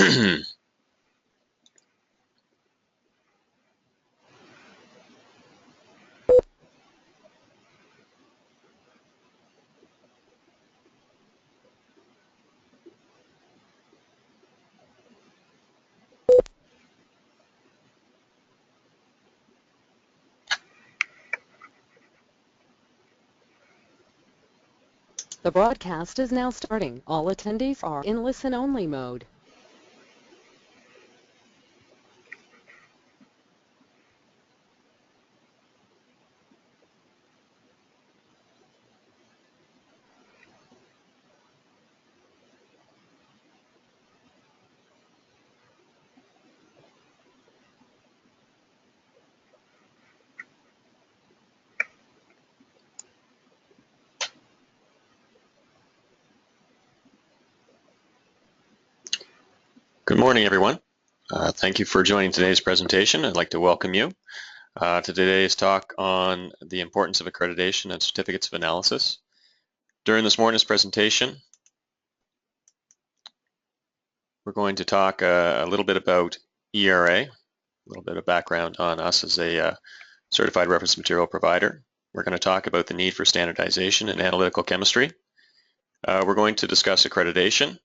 The broadcast is now starting. All attendees are in listen-only mode. Good morning, everyone. Thank you for joining today's presentation. I'd like to welcome you to today's talk on the importance of accreditation and certificates of analysis. During this morning's presentation, we're going to talk a little bit about ERA, a little bit of background on us as a certified reference material provider. We're going to talk about the need for standardization in analytical chemistry. We're going to discuss accreditation.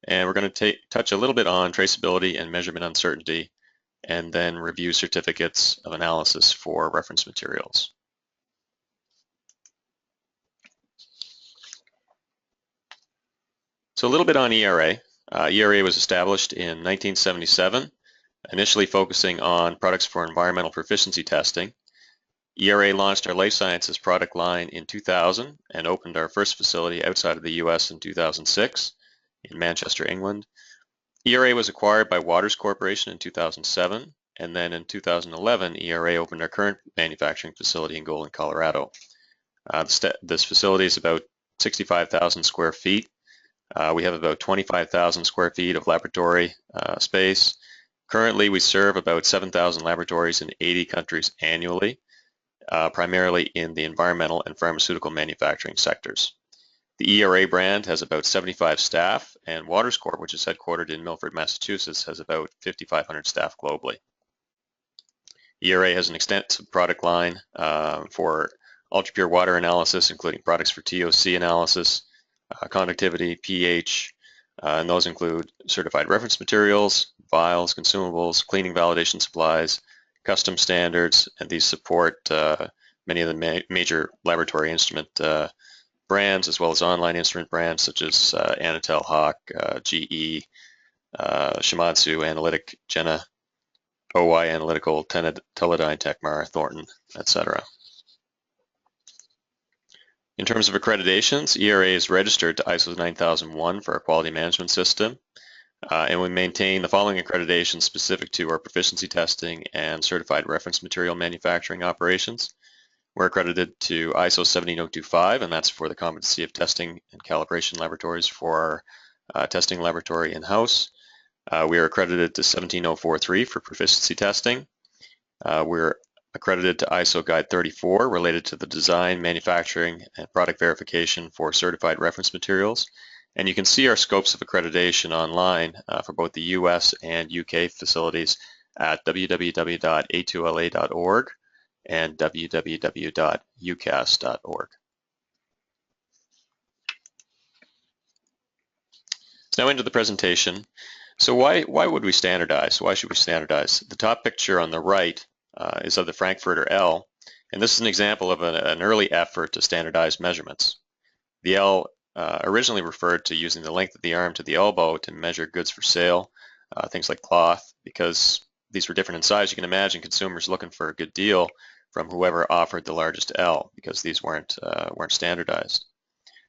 And we're going to touch a little bit on traceability and measurement uncertainty, and then review certificates of analysis for reference materials. So a little bit on ERA. ERA was established in 1977, initially focusing on products for environmental proficiency testing. ERA launched our life sciences product line in 2000 and opened our first facility outside of the US in 2006. In Manchester, England. ERA was acquired by Waters Corporation in 2007, and then in 2011, ERA opened our current manufacturing facility in Golden, Colorado. This facility is about 65,000 square feet. We have about 25,000 square feet of laboratory space. Currently, we serve about 7,000 laboratories in 80 countries annually, primarily in the environmental and pharmaceutical manufacturing sectors. The ERA brand has about 75 staff, and Waters Corp, which is headquartered in Milford, Massachusetts, has about 5,500 staff globally. ERA has an extensive product line for ultra-pure water analysis, including products for TOC analysis, conductivity, pH, and those include certified reference materials, vials, consumables, cleaning validation supplies, custom standards, and these support many of the major laboratory instrument brands, as well as online instrument brands such as Anatel, Hawk, GE, Shimadzu, Analytic, Jenna, OI Analytical, Teledyne, Tecmar, Thornton, etc. In terms of accreditations, ERA is registered to ISO 9001 for our quality management system, and we maintain the following accreditations specific to our proficiency testing and certified reference material manufacturing operations. We're accredited to ISO 17025, and that's for the competency of testing and calibration laboratories for our testing laboratory in-house. We are accredited to 17043 for proficiency testing. We're accredited to ISO Guide 34 related to the design, manufacturing, and product verification for certified reference materials. And you can see our scopes of accreditation online for both the US and UK facilities at www.a2la.org. and www.ucas.org. So now into the presentation. So why would we standardize? Why should we standardize? The top picture on the right is of the Frankfurter L, and this is an example of an early effort to standardize measurements. The L originally referred to using the length of the arm to the elbow to measure goods for sale, things like cloth, because these were different in size. You can imagine consumers looking for a good deal from whoever offered the largest L, because these weren't standardized.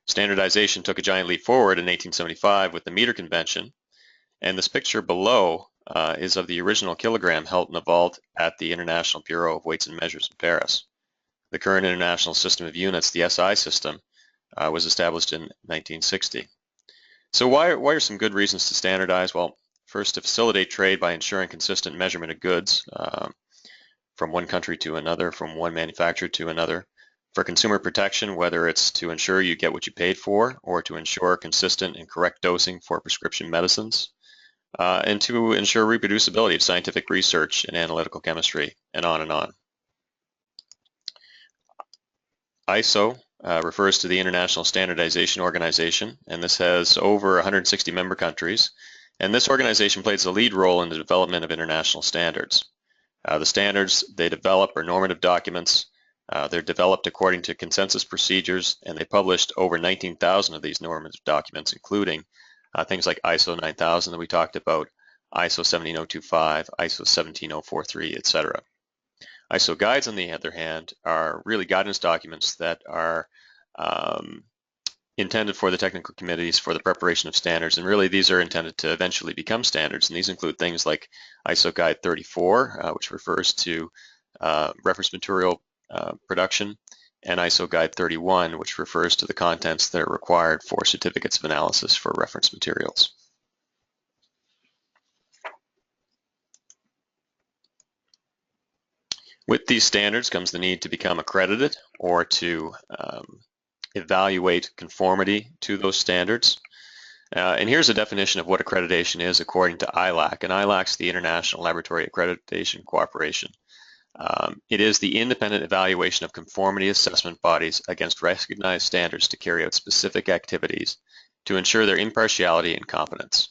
Standardization took a giant leap forward in 1875 with the meter convention, and this picture below is of the original kilogram held in a vault at the International Bureau of Weights and Measures in Paris. The current international system of units, the SI system, was established in 1960. So why are some good reasons to standardize? Well, first, to facilitate trade by ensuring consistent measurement of goods from one country to another, from one manufacturer to another. For consumer protection, whether it's to ensure you get what you paid for or to ensure consistent and correct dosing for prescription medicines. and to ensure reproducibility of scientific research in analytical chemistry, and on and on. ISO refers to the International Standardization Organization, and this has over 160 member countries. And this organization plays a lead role in the development of international standards. The standards they develop are normative documents. They're developed according to consensus procedures, and they published over 19,000 of these normative documents, including things like ISO 9000 that we talked about, ISO 17025, ISO 17043, etc. ISO guides, on the other hand, are really guidance documents that are intended for the technical committees for the preparation of standards, and really these are intended to eventually become standards, and these include things like ISO Guide 34, which refers to reference material production, and ISO Guide 31, which refers to the contents that are required for certificates of analysis for reference materials. With these standards comes the need to become accredited or to evaluate conformity to those standards. And here's a definition of what accreditation is according to ILAC, and ILAC is the International Laboratory Accreditation Cooperation. It is the independent evaluation of conformity assessment bodies against recognized standards to carry out specific activities to ensure their impartiality and competence.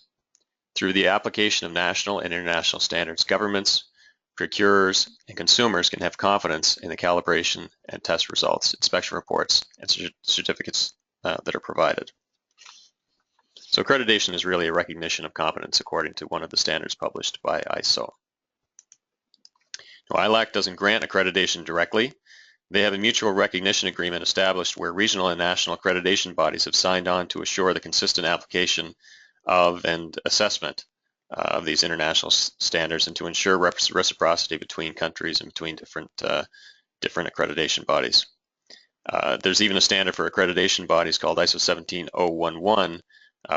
Through the application of national and international standards, governments, procurers, and consumers can have confidence in the calibration and test results, inspection reports, and certificates that are provided. So accreditation is really a recognition of competence according to one of the standards published by ISO. Now, ILAC doesn't grant accreditation directly. They have a mutual recognition agreement established where regional and national accreditation bodies have signed on to assure the consistent application of and assessment of these international standards, and to ensure reciprocity between countries and between different accreditation bodies. There's even a standard for accreditation bodies called ISO 17011,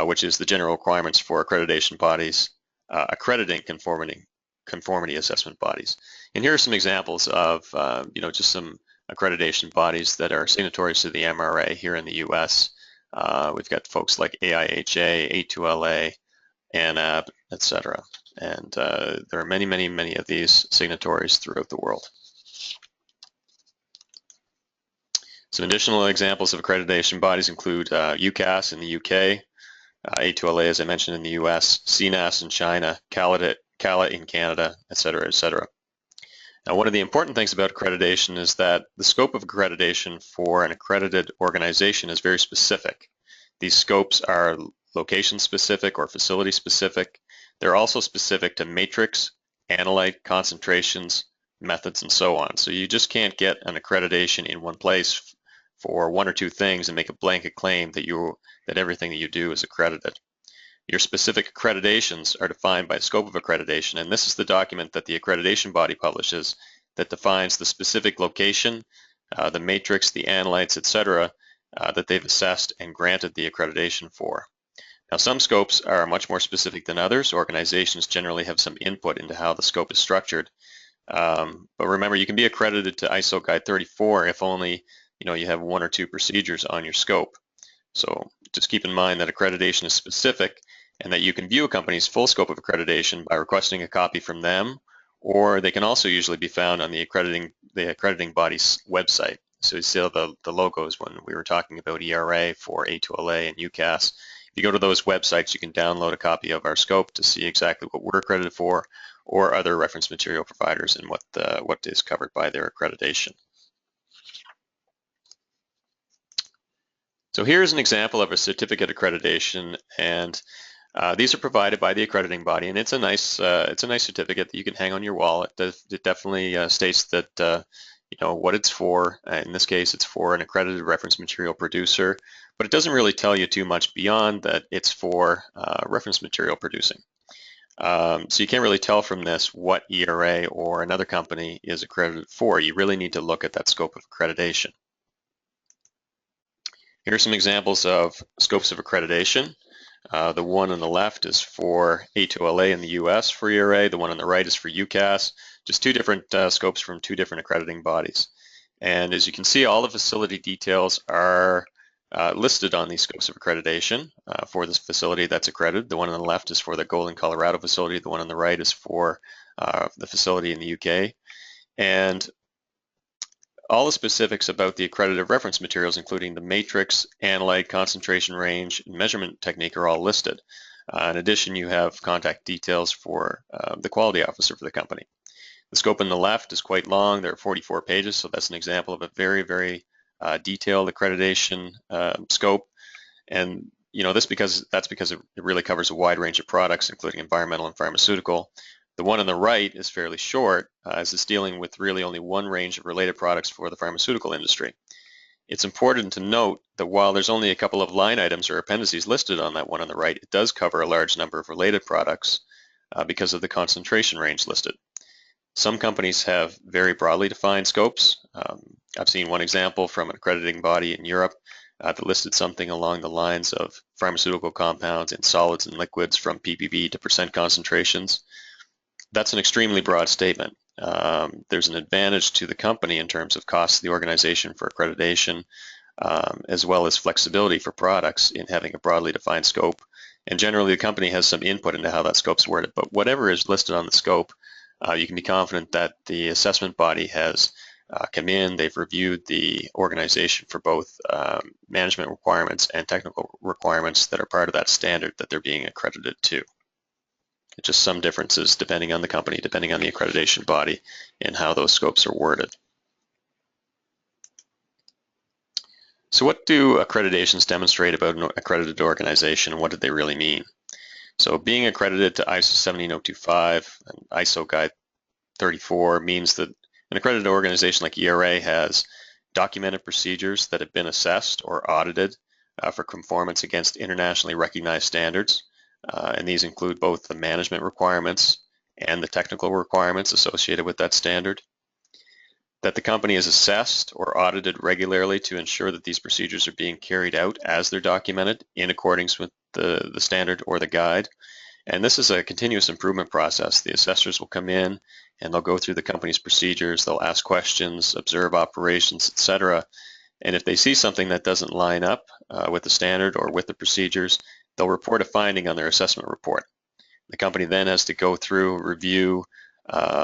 which is the general requirements for accreditation bodies accrediting conformity assessment bodies. And here are some examples of just some accreditation bodies that are signatories to the MRA here in the US. We've got folks like AIHA, A2LA, ANAB, etc. And there are many, many, many of these signatories throughout the world. Some additional examples of accreditation bodies include UCAS in the UK, A2LA, as I mentioned, in the US, CNAS in China, CALA in Canada, etc., etc. Now, one of the important things about accreditation is that the scope of accreditation for an accredited organization is very specific. These scopes are location-specific or facility-specific. They're also specific to matrix, analyte, concentrations, methods, and so on. So you just can't get an accreditation in one place for one or two things and make a blanket claim that everything that you do is accredited. Your specific accreditations are defined by scope of accreditation, and this is the document that the accreditation body publishes that defines the specific location, the matrix, the analytes, etc., that they've assessed and granted the accreditation for. Now, some scopes are much more specific than others. Organizations generally have some input into how the scope is structured. But remember, you can be accredited to ISO Guide 34 if only you have one or two procedures on your scope. So just keep in mind that accreditation is specific and that you can view a company's full scope of accreditation by requesting a copy from them, or they can also usually be found on the accrediting body's website. So you see the logos when we were talking about ERA for A2LA and UCAS. If you go to those websites, you can download a copy of our scope to see exactly what we're accredited for, or other reference material providers and what is covered by their accreditation. So here's an example of a certificate accreditation, and these are provided by the accrediting body, and it's a nice certificate that you can hang on your wall. It definitely states that what it's for. In this case, it's for an accredited reference material producer, but it doesn't really tell you too much beyond that it's for reference material producing. So you can't really tell from this what ERA or another company is accredited for. You really need to look at that scope of accreditation. Here are some examples of scopes of accreditation. The one on the left is for A2LA in the US for ERA. The one on the right is for UCAS. Just two different scopes from two different accrediting bodies. And as you can see, all the facility details are listed on these scopes of accreditation for this facility that's accredited. The one on the left is for the Golden, Colorado facility. The one on the right is for the facility in the UK. And all the specifics about the accredited reference materials, including the matrix, analyte, concentration range, and measurement technique, are all listed. In addition, you have contact details for the quality officer for the company. The scope on the left is quite long. There are 44 pages, so that's an example of a very, very detailed accreditation scope. And that's because it really covers a wide range of products, including environmental and pharmaceutical. The one on the right is fairly short, as it's dealing with really only one range of related products for the pharmaceutical industry. It's important to note that while there's only a couple of line items or appendices listed on that one on the right, it does cover a large number of related products because of the concentration range listed. Some companies have very broadly defined scopes. I've seen one example from an accrediting body in Europe that listed something along the lines of pharmaceutical compounds in solids and liquids from ppb to percent concentrations. That's an extremely broad statement. There's an advantage to the company in terms of cost to the organization for accreditation, as well as flexibility for products in having a broadly defined scope. And generally, the company has some input into how that scope's worded. But whatever is listed on the scope, you can be confident that the assessment body has come in, they've reviewed the organization for both management requirements and technical requirements that are part of that standard that they're being accredited to. Just some differences depending on the company, depending on the accreditation body, and how those scopes are worded. So what do accreditations demonstrate about an accredited organization, and what do they really mean? So being accredited to ISO 17025 and ISO Guide 34 means that an accredited organization like ERA has documented procedures that have been assessed or audited for conformance against internationally recognized standards. And these include both the management requirements and the technical requirements associated with that standard. That the company is assessed or audited regularly to ensure that these procedures are being carried out as they're documented in accordance with the standard or the guide. And this is a continuous improvement process. The assessors will come in and they'll go through the company's procedures, they'll ask questions, observe operations, etc. And if they see something that doesn't line up with the standard or with the procedures, they'll report a finding on their assessment report. The company then has to go through, review,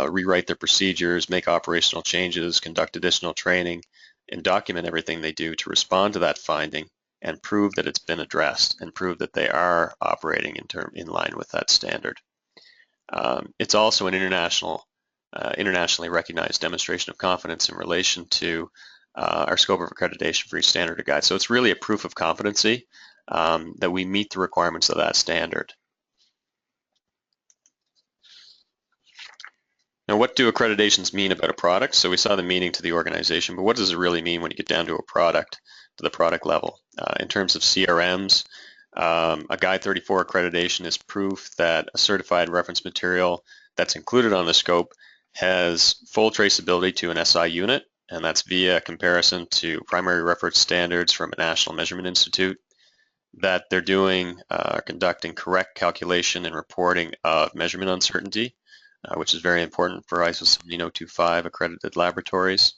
rewrite their procedures, make operational changes, conduct additional training, and document everything they do to respond to that finding and prove that it's been addressed and prove that they are operating in line with that standard. It's also an internationally recognized demonstration of confidence in relation to our scope of accreditation for each standard or guide. So it's really a proof of competency that we meet the requirements of that standard. Now, what do accreditations mean about a product? So we saw the meaning to the organization, but what does it really mean when you get down to a product, to the product level? In terms of CRMs, a Guide 34 accreditation is proof that a certified reference material that's included on the scope has full traceability to an SI unit, and that's via comparison to primary reference standards from a National Measurement Institute, that they're conducting correct calculation and reporting of measurement uncertainty, which is very important for ISO 17025 accredited laboratories,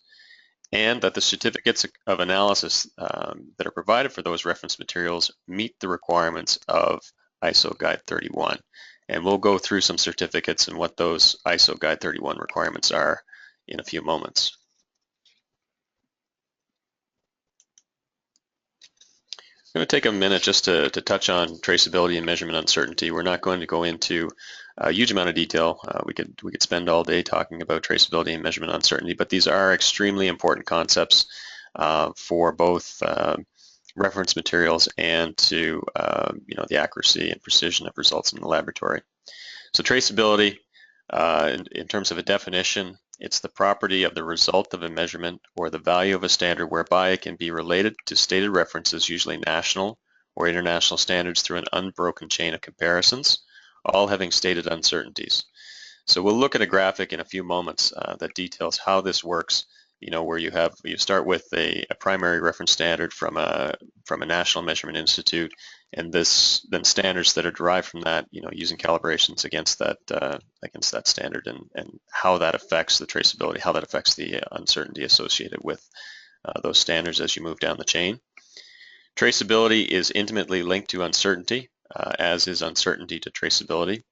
and that the certificates of analysis that are provided for those reference materials meet the requirements of ISO Guide 31. And we'll go through some certificates and what those ISO Guide 31 requirements are in a few moments. I'm going to take a minute just to touch on traceability and measurement uncertainty. We're not going to go into a huge amount of detail. We could spend all day talking about traceability and measurement uncertainty, but these are extremely important concepts for both reference materials and to the accuracy and precision of results in the laboratory. So traceability, in terms of a definition, it's the property of the result of a measurement or the value of a standard whereby it can be related to stated references, usually national or international standards, through an unbroken chain of comparisons, all having stated uncertainties. So we'll look at a graphic in a few moments that details how this works, where you start with a primary reference standard from a National Measurement Institute, and then standards that are derived from that, using calibrations against that standard, and how that affects the traceability, how that affects the uncertainty associated with those standards as you move down the chain. Traceability is intimately linked to uncertainty, as is uncertainty to traceability.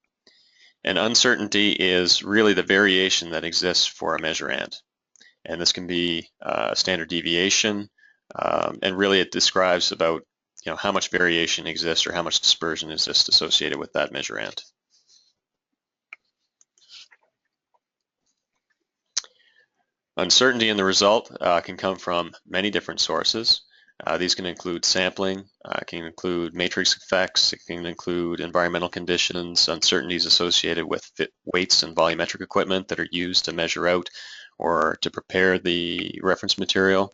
And uncertainty is really the variation that exists for a measurand. And this can be standard deviation, and really it describes about how much variation exists or how much dispersion exists associated with that measurand. Uncertainty in the result can come from many different sources. These can include sampling, can include matrix effects, it can include environmental conditions, uncertainties associated with weights and volumetric equipment that are used to measure out or to prepare the reference material.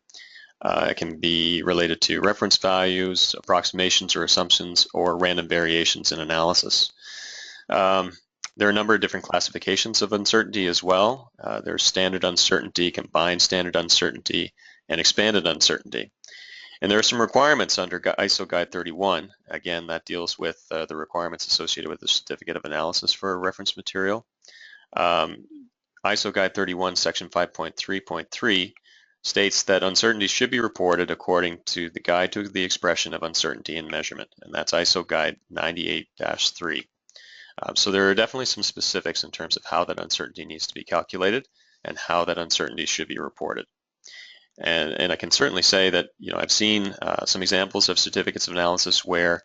It can be related to reference values, approximations or assumptions, or random variations in analysis. There are a number of different classifications of uncertainty as well. There's standard uncertainty, combined standard uncertainty, and expanded uncertainty. And there are some requirements under ISO Guide 31. Again, that deals with the requirements associated with the certificate of analysis for a reference material. ISO Guide 31 section 5.3.3 states that uncertainties should be reported according to the Guide to the Expression of Uncertainty in Measurement, and that's ISO Guide 98-3. So there are definitely some specifics in terms of how that uncertainty needs to be calculated and how that uncertainty should be reported. And I can certainly say that I've seen some examples of certificates of analysis where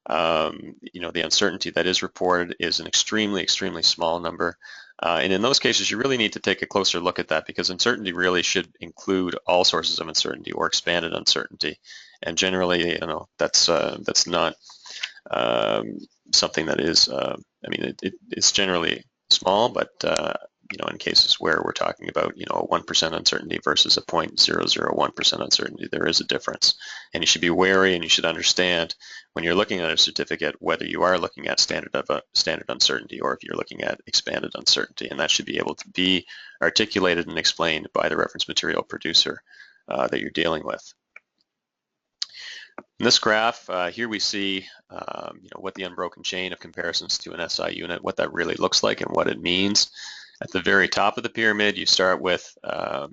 the uncertainty that is reported is an extremely, extremely small number. And in those cases, you really need to take a closer look at that, because uncertainty really should include all sources of uncertainty or expanded uncertainty. And generally, that's not something that is, it's generally small, but in cases where we're talking about, a 1% uncertainty versus a 0.001% uncertainty, there is a difference. And you should be wary, and you should understand when you're looking at a certificate whether you are looking at standard uncertainty or if you're looking at expanded uncertainty. And that should be able to be articulated and explained by the reference material producer that you're dealing with. In this graph, here we see what the unbroken chain of comparisons to an SI unit, what that really looks like and what it means. At the very top of the pyramid, you start with the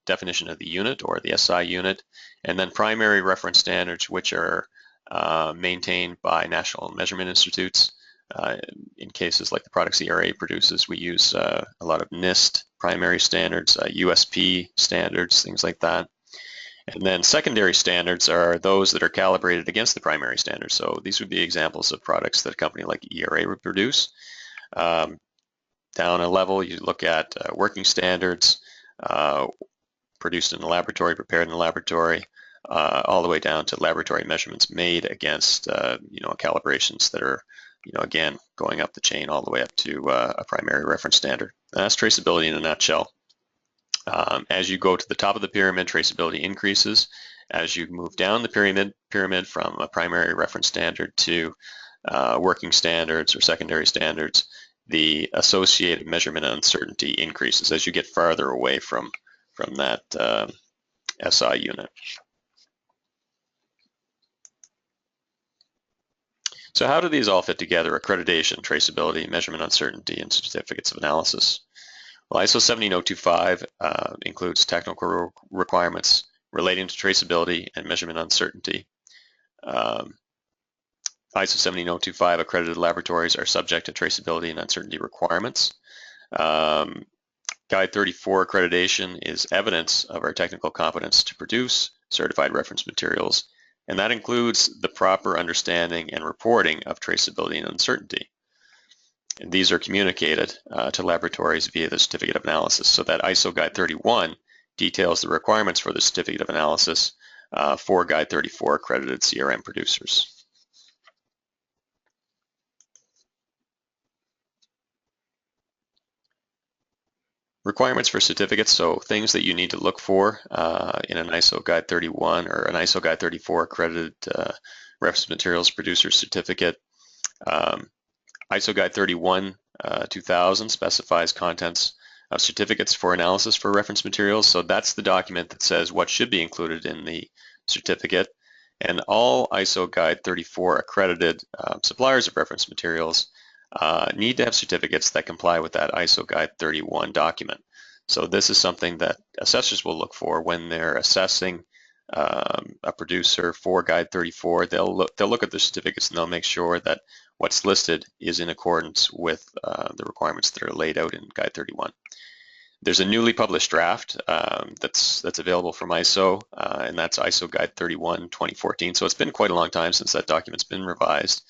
definition of the unit or the SI unit, and then primary reference standards, which are maintained by national measurement institutes. In cases like the products ERA produces, we use a lot of NIST primary standards, USP standards, things like that. And then secondary standards are those that are calibrated against the primary standards. So these would be examples of products that a company like ERA would produce. Down a level, you look at working standards produced in the laboratory, prepared in the laboratory, all the way down to laboratory measurements made against calibrations that are again going up the chain all the way up to a primary reference standard. And that's traceability in a nutshell. As you go to the top of the pyramid, traceability increases. As you move down the pyramid from a primary reference standard to working standards or secondary standards, the associated measurement uncertainty increases as you get farther away from that SI unit. So how do these all fit together? Accreditation, traceability, measurement uncertainty, and certificates of analysis. Well, ISO 17025 includes technical requirements relating to traceability and measurement uncertainty. ISO 17025 accredited laboratories are subject to traceability and uncertainty requirements. Guide 34 accreditation is evidence of our technical competence to produce certified reference materials, and that includes the proper understanding and reporting of traceability and uncertainty. And these are communicated to laboratories via the certificate of analysis, so that ISO Guide 31 details the requirements for the certificate of analysis for Guide 34 accredited CRM producers. Requirements for certificates, so things that you need to look for in an ISO Guide 31 or an ISO Guide 34 accredited reference materials producer certificate. ISO Guide 31 2000 specifies contents of certificates for analysis for reference materials. So that's the document that says what should be included in the certificate. And all ISO Guide 34 accredited suppliers of reference materials need to have certificates that comply with that ISO Guide 31 document. So this is something that assessors will look for when they're assessing a producer for Guide 34, they'll look at the certificates and they'll make sure that what's listed is in accordance with the requirements that are laid out in Guide 31. There's a newly published draft that's available from ISO, and that's ISO Guide 31 2014. So it's been quite a long time since that document's been revised,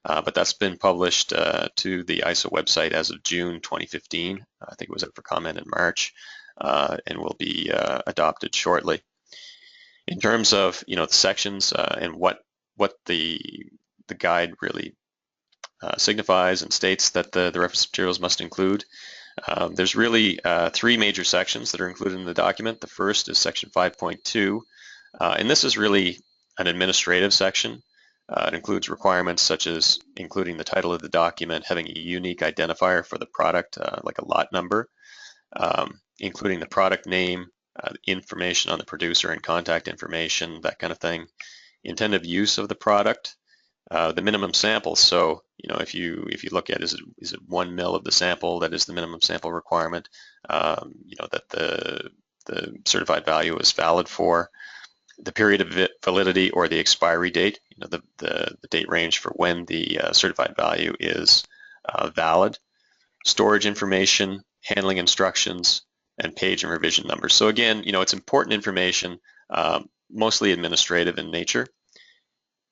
but that's been published to the ISO website as of June 2015. I think it was up for comment in March, and will be adopted shortly. In terms of the sections and what the guide really signifies and states that the reference materials must include, there's really three major sections that are included in the document. The first is section 5.2, and this is really an administrative section. It includes requirements such as including the title of the document, having a unique identifier for the product, like a lot number, including the product name, information on the producer and contact information, that kind of thing, intended use of the product, the minimum sample. So if you look at is it 1 ml of the sample, that is the minimum sample requirement, that the certified value is valid for, the period of validity or the expiry date, the date range for when the certified value is valid, storage information, handling instructions, and page and revision numbers. So again, it's important information, mostly administrative in nature.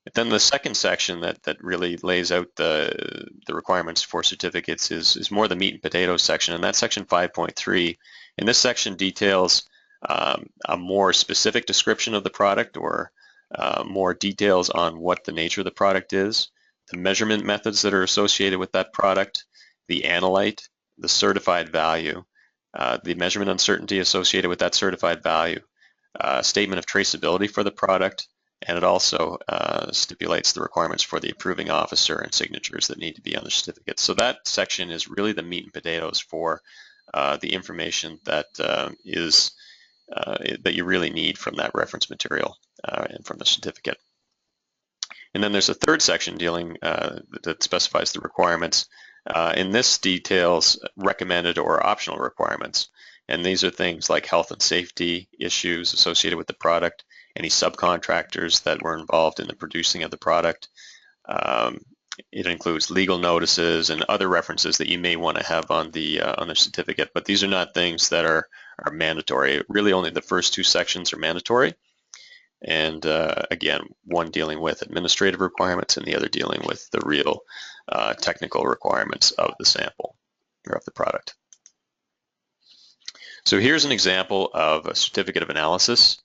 But then the second section that really lays out the requirements for certificates is more the meat and potatoes section, and that's section 5.3. And this section details a more specific description of the product, or more details on what the nature of the product is, the measurement methods that are associated with that product, the analyte, the certified value, the measurement uncertainty associated with that certified value, statement of traceability for the product, and it also stipulates the requirements for the approving officer and signatures that need to be on the certificate. So that section is really the meat and potatoes for the information that that you really need from that reference material and from the certificate. And then there's a third section dealing that specifies the requirements. And this details recommended or optional requirements. And these are things like health and safety issues associated with the product, any subcontractors that were involved in the producing of the product. It includes legal notices and other references that you may want to have on the certificate, but these are not things that are mandatory. Really only the first two sections are mandatory. And again, one dealing with administrative requirements and the other dealing with the real technical requirements of the sample or of the product. So here's an example of a certificate of analysis.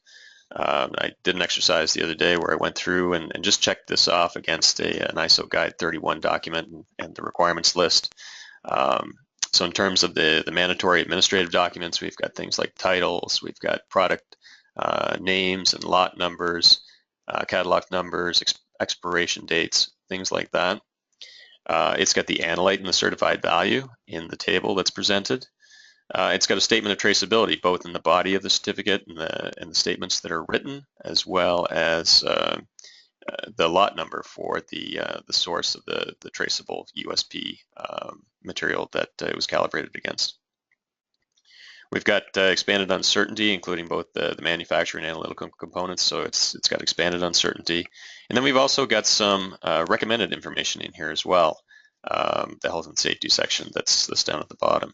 I did an exercise the other day where I went through and just checked this off against an ISO Guide 31 document and the requirements list. So in terms of the mandatory administrative documents, we've got things like titles, we've got product names and lot numbers, catalog numbers, expiration dates, things like that. It's got the analyte and the certified value in the table that's presented. It's got a statement of traceability, both in the body of the certificate and the statements that are written, as well as the lot number for the source of the traceable USP material that it was calibrated against. We've got expanded uncertainty, including both the manufacturing and analytical components, so it's got expanded uncertainty. And then we've also got some recommended information in here as well, the health and safety section that's down at the bottom.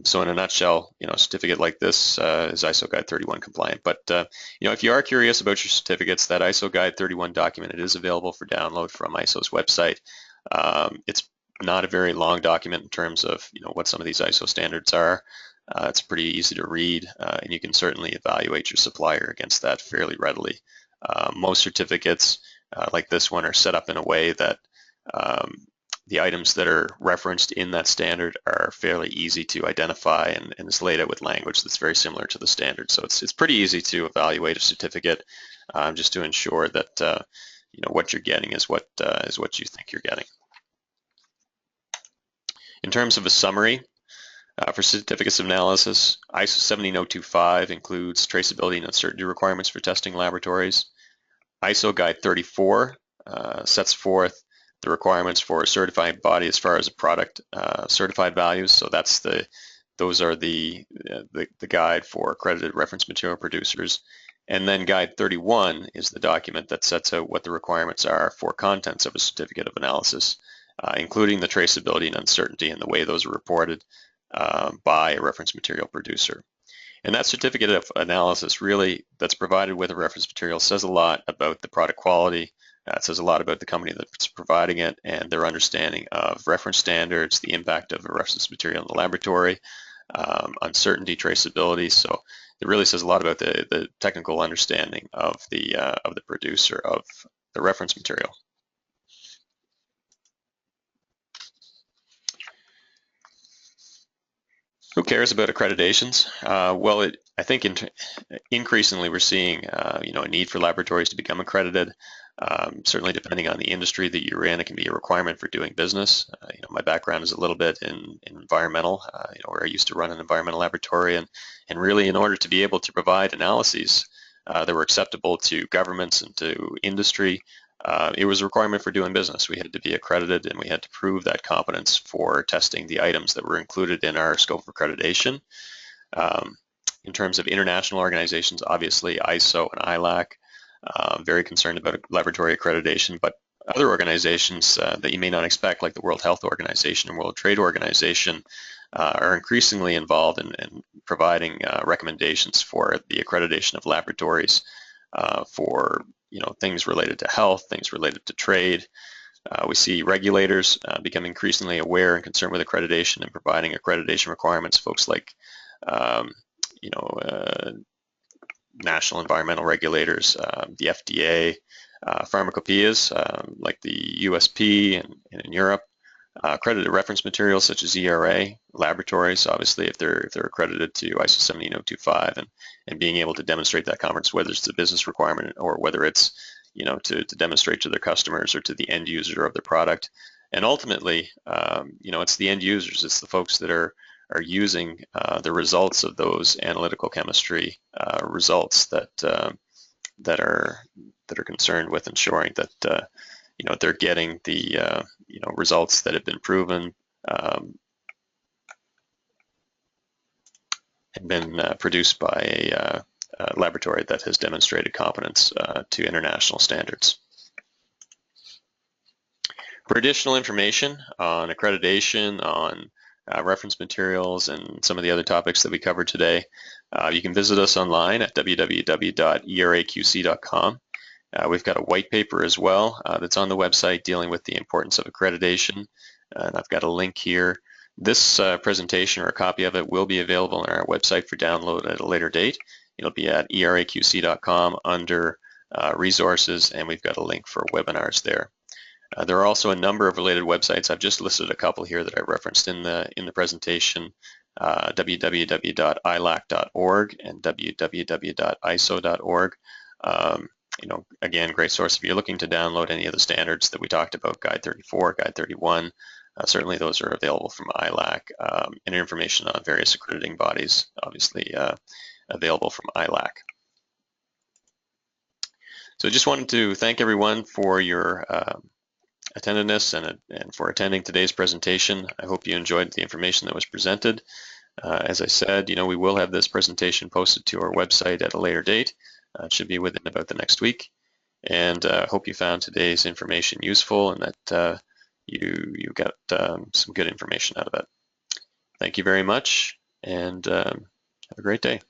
So in a nutshell, a certificate like this is ISO Guide 31 compliant. But if you are curious about your certificates, that ISO Guide 31 document, it is available for download from ISO's website. It's not a very long document in terms of what some of these ISO standards are. It's pretty easy to read, and you can certainly evaluate your supplier against that fairly readily. Most certificates like this one are set up in a way that the items that are referenced in that standard are fairly easy to identify, and it's laid out with language that's very similar to the standard. So it's pretty easy to evaluate a certificate just to ensure that what you're getting is what you think you're getting. In terms of a summary, for certificates of analysis, ISO 17025 includes traceability and uncertainty requirements for testing laboratories. ISO Guide 34 sets forth the requirements for a certifying body as far as a product certified values. So those are the guide for accredited reference material producers. And then Guide 31 is the document that sets out what the requirements are for contents of a certificate of analysis, including the traceability and uncertainty and the way those are reported by a reference material producer. And that certificate of analysis really that's provided with a reference material says a lot about the product quality. It says a lot about the company that's providing it and their understanding of reference standards, the impact of a reference material in the laboratory, uncertainty, traceability. So it really says a lot about the technical understanding of the producer of the reference material. Who cares about accreditations? Well, I think increasingly we're seeing a need for laboratories to become accredited. Certainly, depending on the industry that you're in, it can be a requirement for doing business. My background is a little bit in environmental, where I used to run an environmental laboratory, and really, in order to be able to provide analyses that were acceptable to governments and to industry, it was a requirement for doing business. We had to be accredited, and we had to prove that competence for testing the items that were included in our scope of accreditation. In terms of international organizations, obviously ISO and ILAC, very concerned about laboratory accreditation, but other organizations that you may not expect, like the World Health Organization and World Trade Organization, are increasingly involved in providing recommendations for the accreditation of laboratories for things related to health, things related to trade. We see regulators become increasingly aware and concerned with accreditation and providing accreditation requirements. Folks like national environmental regulators, the FDA, pharmacopoeias like the USP and in Europe, accredited reference materials such as ERA, laboratories, obviously if they're accredited to ISO 17025 and being able to demonstrate that competence, whether it's a business requirement or whether it's to demonstrate to their customers or to the end user of the product. And ultimately, it's the end users, it's the folks that are using the results of those analytical chemistry results that are concerned with ensuring that they're getting the results that have been proven and been produced by a laboratory that has demonstrated competence to international standards. For additional information on accreditation, on reference materials, and some of the other topics that we covered today, you can visit us online at www.eraqc.com. We've got a white paper as well that's on the website dealing with the importance of accreditation, and I've got a link here. This presentation or a copy of it will be available on our website for download at a later date. It'll be at eraqc.com under resources, and we've got a link for webinars there. There are also a number of related websites. I've just listed a couple here that I referenced in the presentation, www.ilac.org and www.iso.org. Again, great source if you're looking to download any of the standards that we talked about, Guide 34, Guide 31. Certainly those are available from ILAC, and information on various accrediting bodies, obviously available from ILAC. So I just wanted to thank everyone for your attentiveness and for attending today's presentation. I hope you enjoyed the information that was presented. As I said, we will have this presentation posted to our website at a later date. It should be within about the next week. And I hope you found today's information useful and that you got some good information out of it. Thank you very much, and have a great day.